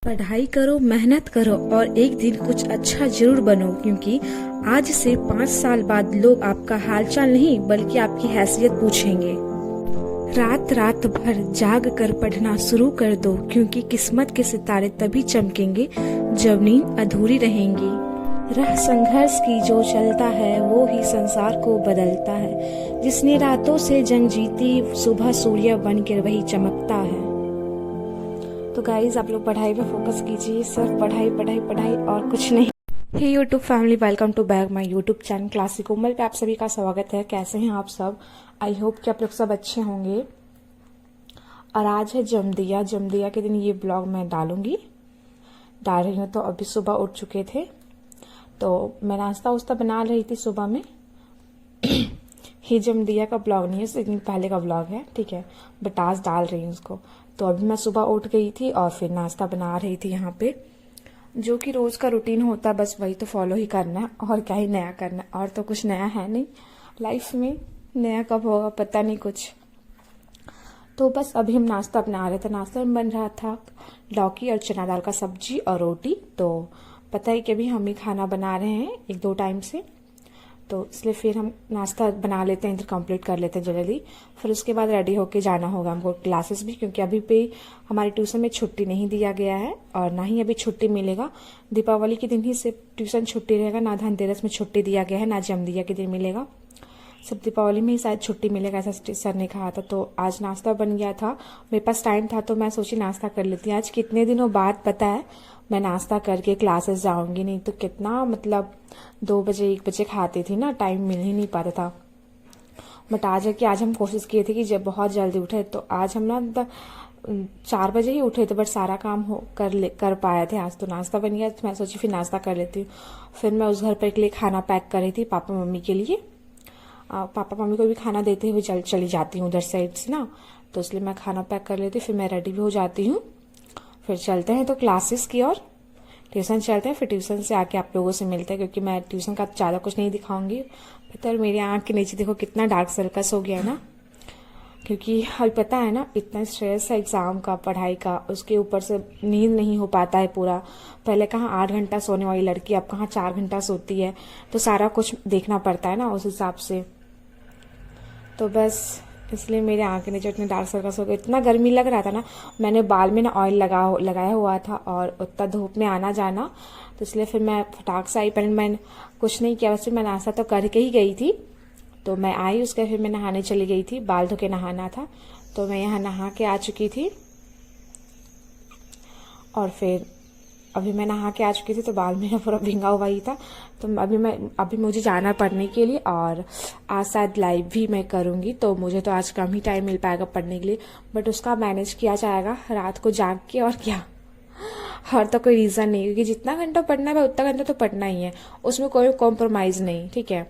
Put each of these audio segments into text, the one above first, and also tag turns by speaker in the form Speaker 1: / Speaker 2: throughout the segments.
Speaker 1: पढ़ाई करो, मेहनत करो और एक दिन कुछ अच्छा जरूर बनो, क्योंकि आज से 5 साल बाद लोग आपका हालचाल नहीं बल्कि आपकी हैसियत पूछेंगे। रात रात भर जाग कर पढ़ना शुरू कर दो, क्योंकि किस्मत के सितारे तभी चमकेंगे जब नींद अधूरी रहेंगी। राह संघर्ष की जो चलता है वो ही संसार को बदलता है। जिसने रातों से जंग जीती सुबह सूर्य बनकर वही चमकता है। तो गाइज आप लोग पढ़ाई पे फोकस कीजिए, सिर्फ पढ़ाई पढ़ाई पढ़ाई और कुछ नहीं। Hey YouTube family, welcome to back my YouTube channel classic Komal पे आप सभी का स्वागत है। कैसे हैं आप सब? आई होप कि आप लोग सब अच्छे होंगे। और आज है जमदिया। जमदिया के दिन ये ब्लॉग मैं डाल रही हूँ। तो अभी सुबह उठ चुके थे, तो मैं नाश्ता उस्ता बना रही थी सुबह में। ये जमदिया का ब्लॉग नहीं है, एक दिन पहले का ब्लॉग है, ठीक है, बट आज डाल रही हूँ उसको। तो अभी मैं सुबह उठ गई थी और फिर नाश्ता बना रही थी यहाँ पे, जो कि रोज का रूटीन होता है, बस वही तो फॉलो ही करना है और क्या ही नया करना है। और तो कुछ नया है नहीं लाइफ में, नया कब होगा पता नहीं कुछ। तो बस अभी हम नाश्ता बना रहे थे। नाश्ता में बन रहा था लौकी और चना दाल का सब्जी और रोटी। तो पता है कि अभी हम ही खाना बना रहे हैं 1-2 टाइम से, तो इसलिए फिर हम नाश्ता बना लेते हैं, इधर कंप्लीट कर लेते हैं जल्दी। फिर उसके बाद रेडी होके जाना होगा हमको क्लासेस भी, क्योंकि अभी पे हमारे ट्यूशन में छुट्टी नहीं दिया गया है और ना ही अभी छुट्टी मिलेगा। दीपावली के दिन ही सिर्फ ट्यूशन छुट्टी रहेगा, ना धनतेरस में छुट्टी दिया गया है, ना जमदिया के दिन मिलेगा। सब दीपावली में ही शायद छुट्टी मिलेगा, ऐसा सर ने कहा था। तो आज नाश्ता बन गया था, मेरे पास टाइम था तो मैं सोची नाश्ता कर लेती हूँ। आज कितने दिनों बाद पता है मैं नाश्ता करके क्लासेस जाऊंगी, नहीं तो कितना मतलब 2 बजे 1 बजे खाती थी ना, टाइम मिल ही नहीं पाता था। बट आज हम कोशिश किए थे कि जब बहुत जल्दी उठे, तो आज हम ना 4 बजे ही उठे थे, बट सारा काम कर पाए थे। आज तो नाश्ता बन गया, तो मैं सोची फिर नाश्ता कर लेती हूँ। फिर मैं उस घर पर के लिए खाना पैक कर रही थी पापा मम्मी के लिए। पापा मम्मी को भी खाना देते हुए चली जाती हूँ उधर साइड से ना, तो इसलिए मैं खाना पैक कर लेती हूँ। फिर मैं रेडी भी हो जाती हूँ, फिर चलते हैं तो क्लासेस की और ट्यूशन चलते हैं। फिर ट्यूशन से आके आप लोगों से मिलते हैं, क्योंकि मैं ट्यूशन का ज़्यादा कुछ नहीं दिखाऊंगी। पता है मेरी आँख के नीचे देखो कितना डार्क सर्कस हो गया है ना, क्योंकि अभी पता है ना इतना स्ट्रेस है एग्जाम का, पढ़ाई का, उसके ऊपर से नींद नहीं हो पाता है पूरा। पहले कहाँ 8 घंटा सोने वाली लड़की अब कहाँ 4 घंटा सोती है, तो सारा कुछ देखना पड़ता है ना उस हिसाब से। तो बस इसलिए मेरे आँख के नीचे इतने डार्क सर्कल्स हो गए। इतना गर्मी लग रहा था ना, मैंने बाल में ना ऑयल लगाया हुआ था और उतना धूप में आना जाना, तो इसलिए फिर मैं फटाक से आई। पहले मैंने कुछ नहीं किया, वैसे मैं नाश्ता तो करके ही गई थी। तो मैं आई, उसके फिर मैं नहाने चली गई थी, बाल धो के नहाना था, तो मैं यहाँ नहा के आ चुकी थी। और फिर अभी मैं नहा के आ चुकी थी, तो बाल मेरा पूरा भिंगा हुआ ही था। तो अभी मुझे जाना पढ़ने के लिए, और आज शायद लाइव भी मैं करूँगी, तो मुझे तो आज कम ही टाइम मिल पाएगा पढ़ने के लिए, बट उसका मैनेज किया जाएगा रात को जाग के। और क्या, हर तो कोई रीज़न नहीं, क्योंकि जितना घंटा पढ़ना है उतना घंटा तो पढ़ना ही है, उसमें कोई कॉम्प्रोमाइज़ नहीं, ठीक है।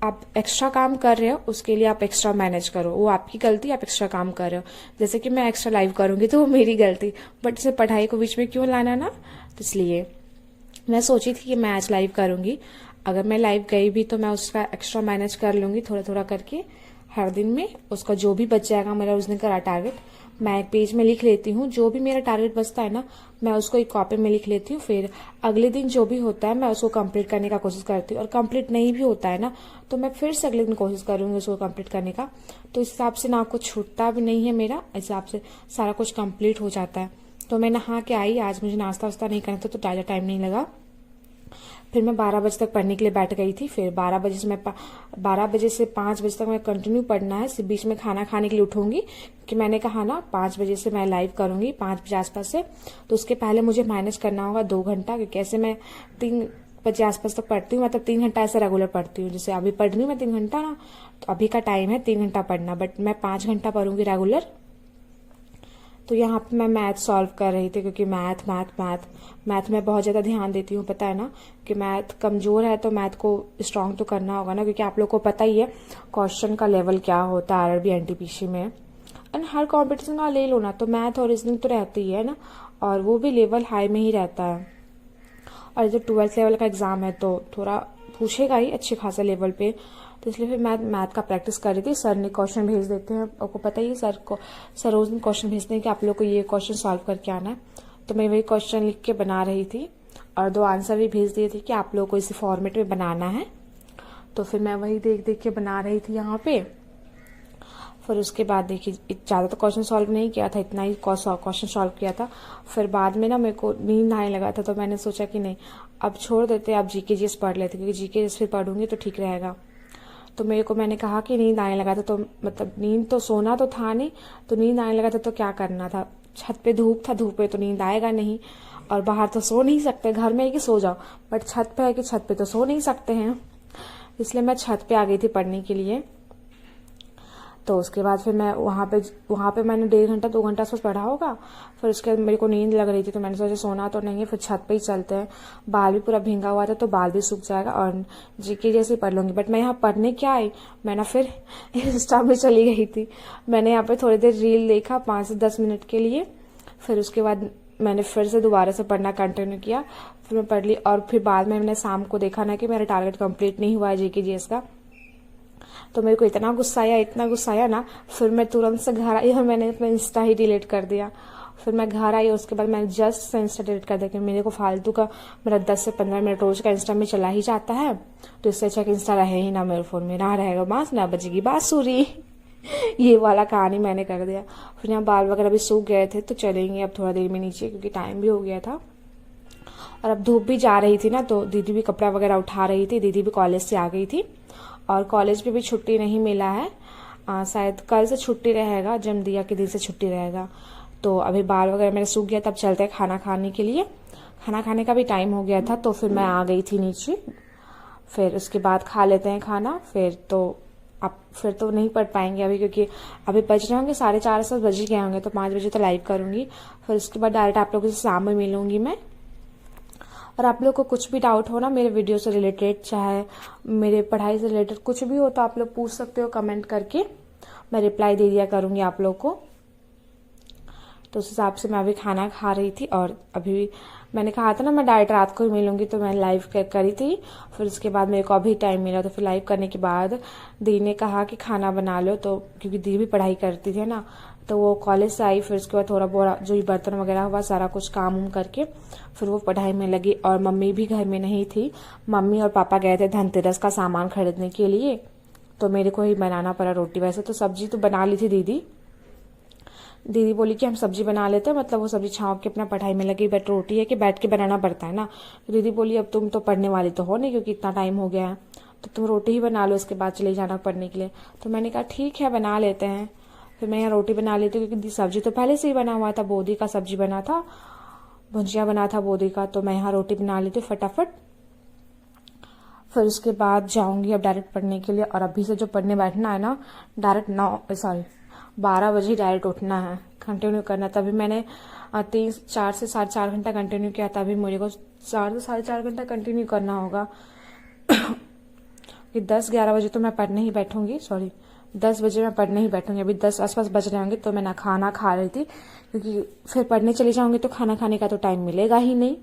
Speaker 1: आप एक्स्ट्रा काम कर रहे हो, उसके लिए आप एक्स्ट्रा मैनेज करो, वो आपकी गलती, आप एक्स्ट्रा काम कर रहे हो। जैसे कि मैं एक्स्ट्रा लाइव करूंगी तो वो मेरी गलती, बट इसे पढ़ाई को बीच में क्यों लाना ना, तो इसलिए मैं सोची थी कि मैं आज लाइव करूंगी। अगर मैं लाइव गई भी तो मैं उसका एक्स्ट्रा मैनेज कर लूंगी थोड़ा थोड़ा करके हर दिन में। उसका जो भी बच जाएगा मेरा उस दिन का टारगेट, मैं एक पेज में लिख लेती हूँ। जो भी मेरा टारगेट बचता है ना, मैं उसको एक कॉपी में लिख लेती हूँ। फिर अगले दिन जो भी होता है मैं उसको कंप्लीट करने का कोशिश करती हूँ, और कंप्लीट नहीं भी होता है ना, तो मैं फिर से अगले दिन कोशिश करूंगी उसको कंप्लीट करने का। तो इस हिसाब से ना कुछ छूटता भी नहीं है मेरा, इस हिसाब से सारा कुछ कंप्लीट हो जाता है। तो मैं नहा के आई, आज मुझे नाश्ता वास्ता नहीं करना था, तो ज़्यादा टाइम नहीं लगा। फिर मैं 12 बजे तक पढ़ने के लिए बैठ गई थी। फिर 12 बजे से 5 बजे तक मैं कंटिन्यू पढ़ना है। सिर्फ बीच में खाना खाने के लिए उठूंगी, कि मैंने कहा ना 5 बजे से मैं लाइव करूंगी, 5 बजे आसपास से, तो उसके पहले मुझे मैनेज करना होगा 2 घंटा, क्योंकि ऐसे मैं 3 बजे आसपास तक पढ़ती हूँ, मतलब 3 घंटा ऐसे रेगुलर पढ़ती हूँ। जैसे अभी पढ़ रही हूँ मैं 3 घंटा ना, तो अभी का टाइम है 3 घंटा पढ़ना, बट मैं 5 घंटा पढ़ूंगी रेगुलर। तो यहाँ पे मैं मैथ सॉल्व कर रही थी, क्योंकि मैथ में बहुत ज़्यादा ध्यान देती हूँ, पता है ना, कि मैथ कमज़ोर है तो मैथ को स्ट्रॉन्ग तो करना होगा ना, क्योंकि आप लोग को पता ही है क्वेश्चन का लेवल क्या होता है आरआरबी एनटीपीसी में। एंड हर कॉम्पिटिशन का ले लो ना, तो मैथ और रीजनिंग तो रहती ही है ना, और वो भी लेवल हाई में ही रहता है। और जो 12th लेवल का एग्ज़ाम है तो थोड़ा पूछेगा ही अच्छे खासा लेवल पे, तो इसलिए फिर मैं मैथ का प्रैक्टिस कर रही थी। सर ने क्वेश्चन भेज देते हैं, आपको पता ही है, सर उस दिन क्वेश्चन भेजते हैं कि आप लोग को ये क्वेश्चन सॉल्व करके आना है। तो मैं वही क्वेश्चन लिख के बना रही थी और 2 आंसर भी भेज दिए थे कि आप लोगों को इसी फॉर्मेट में बनाना है। तो फिर मैं वही देख देख के बना रही थी यहाँ पे। फिर उसके बाद देखिए ज़्यादा तो क्वेश्चन सॉल्व नहीं किया था, इतना ही क्वेश्चन सॉल्व किया था। फिर बाद में ना मेरे को नींद आने लगा था, तो मैंने सोचा कि नहीं अब छोड़ देते, अब जीके जीएस पढ़ लेते, क्योंकि जीके जीएस फिर पढ़ूंगी तो ठीक रहेगा। तो मैंने कहा कि नींद आने लगा था, तो मतलब नींद तो सोना तो था नहीं, तो नींद आने लगा था तो क्या करना था, छत पे धूप था, धूप पे तो नींद आएगा नहीं, और बाहर तो सो नहीं सकते, घर में है कि सो जाओ, बट छत पे है कि छत पे तो सो नहीं सकते हैं, इसलिए मैं छत पे आ गई थी पढ़ने के लिए। तो उसके बाद फिर मैं वहाँ पे मैंने 1.5 घंटा 2 घंटा आसपास पढ़ा होगा। फिर उसके बाद मेरे को नींद लग रही थी, तो मैंने सोचा सोना तो नहीं है, फिर छत पे ही चलते हैं। बाल भी पूरा भींगा हुआ था, तो बाल भी सूख जाएगा और जीके जैसे पढ़ लूँगी। बट मैं यहाँ पढ़ने क्या आई, मैं ना फिर इंस्टा में चली गई थी। मैंने यहाँ पे थोड़ी देर रील देखा 5 से 10 मिनट के लिए। फिर उसके बाद मैंने फिर से दोबारा से पढ़ना कंटिन्यू किया, फिर मैं पढ़ ली। और फिर बाद में मैंने शाम को देखा ना कि मेरा टारगेट कंप्लीट नहीं हुआ है जीके जीएस का, तो मेरे को इतना गुस्सा आया ना, फिर मैं तुरंत से घर आई और मैंने अपना इंस्टा ही डिलीट कर दिया। फिर मैं घर आई, उसके बाद मैंने जस्ट से इंस्टा डिलीट कर दिया, क्योंकि मेरे को फालतू का मेरा 10 से 15 मिनट रोज का इंस्टा में चला ही जाता है, तो इससे अच्छा कि इंस्टा रहे ही ना मेरे फोन में, ना रहेगा बांस ना बजेगी बांसुरी। ये वाला कहानी मैंने कर दिया। फिर यहाँ बाल वगैरह भी सूख गए थे, तो चलेंगे अब थोड़ा देर में नीचे, क्योंकि टाइम भी हो गया था और अब धूप भी जा रही थी ना, तो दीदी भी कपड़ा वगैरह उठा रही थी। दीदी भी कॉलेज से आ गई थी और कॉलेज में भी छुट्टी नहीं मिला है, शायद कल से छुट्टी रहेगा, जमदिया के दिन से छुट्टी रहेगा। तो अभी बाल वगैरह मेरे सूख गया, तब चलते हैं खाना खाने के लिए। खाना खाने का भी टाइम हो गया था, तो फिर मैं आ गई थी नीचे। फिर उसके बाद खा लेते हैं खाना। फिर तो नहीं पढ़ पाएंगे अभी, क्योंकि अभी बज रहे होंगे 4:30 से बज गए होंगे, तो 5 बजे तो लाइव करूंगी। फिर उसके बाद डायरेक्ट आप लोगों से शाम में मिलूंगी मैं। और आप लोग को कुछ भी डाउट हो ना मेरे वीडियो से रिलेटेड, चाहे मेरे पढ़ाई से रिलेटेड कुछ भी हो, तो आप लोग पूछ सकते हो कमेंट करके, मैं रिप्लाई दे दिया करूंगी आप लोग को। तो उस हिसाब से मैं अभी खाना खा रही थी, और अभी मैंने कहा था ना मैं डायरेक्ट रात को ही मिलूंगी, तो मैं लाइव करी थी। फिर उसके बाद मेरे को अभी टाइम मिला, तो फिर लाइव करने के बाद दी ने कहा कि खाना बना लो, तो क्योंकि दी भी पढ़ाई करती थी ना, तो वो कॉलेज से आई। फिर उसके बाद थोड़ा बहुत जो बर्तन वगैरह हुआ सारा कुछ काम करके फिर वो पढ़ाई में लगी। और मम्मी भी घर में नहीं थी, मम्मी और पापा गए थे धनतेरस का सामान खरीदने के लिए, तो मेरे को ही बनाना पड़ा रोटी। वैसे तो सब्जी तो बना ली थी दीदी बोली कि हम सब्जी बना लेते हैं, मतलब वो सब्जी छाँव के अपना पढ़ाई में लगी, बट रोटी है कि बैठ के बनाना पड़ता है ना। तो दीदी बोली अब तुम तो पढ़ने वाली तो हो नहीं, क्योंकि इतना टाइम हो गया है, तो तुम रोटी ही बना लो, उसके बाद चले जाना पढ़ने के लिए। तो मैंने कहा ठीक है बना लेते हैं। फिर मैं यहाँ रोटी बना लेती हूँ, क्योंकि सब्जी तो पहले से ही बना हुआ था, बोदी का सब्जी बना था, भुजिया बना था बोदी का, तो मैं यहाँ रोटी बना लेती हूँ फटाफट। फिर उसके बाद जाऊंगी अब डायरेक्ट पढ़ने के लिए। और अभी से जो पढ़ने बैठना है ना, डायरेक्ट 12 बजे डायरेक्ट उठना है, कंटिन्यू करना। तभी मैंने 4 से 4.5 घंटा कंटिन्यू किया, तभी मेरे को 4 से 4.5 घंटा कंटिन्यू करना होगा। कि 10-11 बजे तो मैं पढ़ने ही बैठूंगी, 10 बजे मैं पढ़ने ही बैठूंगी। अभी 10 आसपास बज रहे होंगे, तो मैं ना खाना खा रही थी, क्योंकि फिर पढ़ने चली जाऊंगी तो खाना खाने का तो टाइम मिलेगा ही नहीं,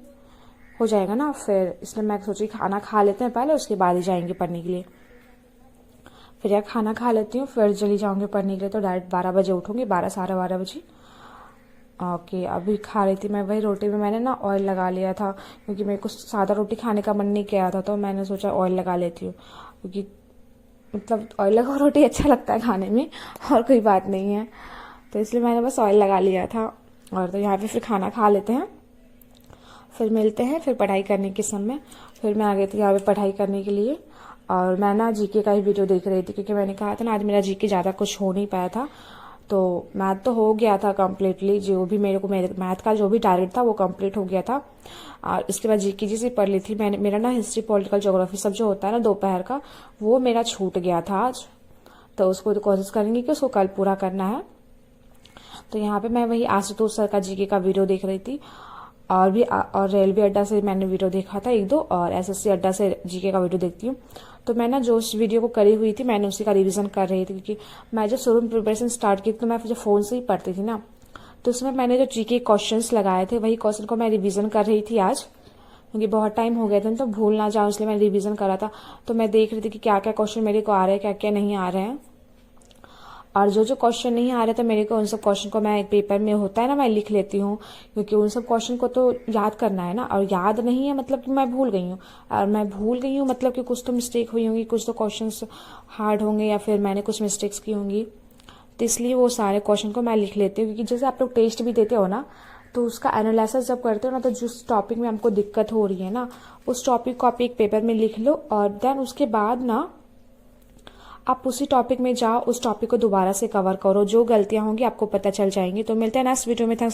Speaker 1: हो जाएगा ना। फिर इसलिए मैं सोची खाना खा लेते हैं पहले, उसके बाद ही जाएंगे पढ़ने के लिए। फिर यार खाना खा लेती हूँ, फिर चली जाऊंगी पढ़ने के लिए, तो डायरेक्ट 12 बजे उठूंगी, 12-12:30 बजे। ओके अभी खा रही थी मैं वही रोटी में, मैंने ना ऑयल लगा लिया था, क्योंकि मेरे को सादा रोटी खाने का मन नहीं किया था, तो मैंने सोचा ऑयल लगा लेती हूँ, क्योंकि मतलब ऑयल लगा रोटी अच्छा लगता है खाने में, और कोई बात नहीं है, तो इसलिए मैंने बस ऑयल लगा लिया था। और तो यहाँ पे फिर खाना खा लेते हैं, फिर मिलते हैं फिर पढ़ाई करने के समय। फिर मैं आ गई थी यहाँ पे पढ़ाई करने के लिए, और मैं ना जीके का ही वीडियो देख रही थी, क्योंकि मैंने कहा था ना आज मेरा जीके ज़्यादा कुछ हो नहीं पाया था, तो मैथ तो हो गया था कम्प्लीटली, जो भी मेरे मैथ का जो भी टारगेट था वो कंप्लीट हो गया था। और इसके बाद जीके जी से पढ़ ली थी मैंने। मेरा ना हिस्ट्री पॉलिटिकल ज्योग्राफी सब जो होता है ना दोपहर का, वो मेरा छूट गया था आज, तो उसको तो कोशिश करेंगे कि उसको कल पूरा करना है। तो यहाँ पे मैं वही आशुतोष सर का जीके का वीडियो देख रही थी, और रेलवे अड्डा से मैंने वीडियो देखा था 1-2, और एसएससी अड्डा से जीके का वीडियो देखती हूँ। तो मैं ना जो उस वीडियो को करी हुई थी मैंने उसी का रिवीजन कर रही थी, क्योंकि मैं जब शुरू में प्रिपरेशन स्टार्ट की तो मैं जो फोन से ही पढ़ती थी ना, तो उसमें मैंने जो जीके क्वेश्चंस लगाए थे वही क्वेश्चन को मैं रिवीजन कर रही थी आज, क्योंकि बहुत टाइम हो गया था तो भूल ना जाऊँ, इसलिए मैं रिवीजन करा था। तो मैं देख रही थी कि क्या क्या क्वेश्चन मेरे को आ रहे हैं, क्या क्या नहीं आ रहे हैं। और जो जो क्वेश्चन नहीं आ रहे तो मेरे को उन सब क्वेश्चन को मैं एक पेपर में होता है ना, मैं लिख लेती हूँ, क्योंकि उन सब क्वेश्चन को तो याद करना है ना, और याद नहीं है मतलब कि मैं भूल गई हूँ, और मैं भूल गई हूँ मतलब कि कुछ तो मिस्टेक हुई होंगी, कुछ तो क्वेश्चंस हार्ड होंगे या फिर मैंने कुछ मिस्टेक्स की होंगी, तो इसलिए वो सारे क्वेश्चन को मैं लिख लेती हूँ। क्योंकि जैसे आप लोग टेस्ट भी देते हो ना, तो उसका एनालिसिस जब करते हो ना, तो जिस टॉपिक में हमको दिक्कत हो रही है ना, उस टॉपिक को आप एक पेपर में लिख लो, और देन उसके बाद ना आप उसी टॉपिक में जाओ, उस टॉपिक को दोबारा से कवर करो, जो गलतियां होंगी आपको पता चल जाएंगी। तो मिलते हैं नेक्स्ट वीडियो में। थैंक्स।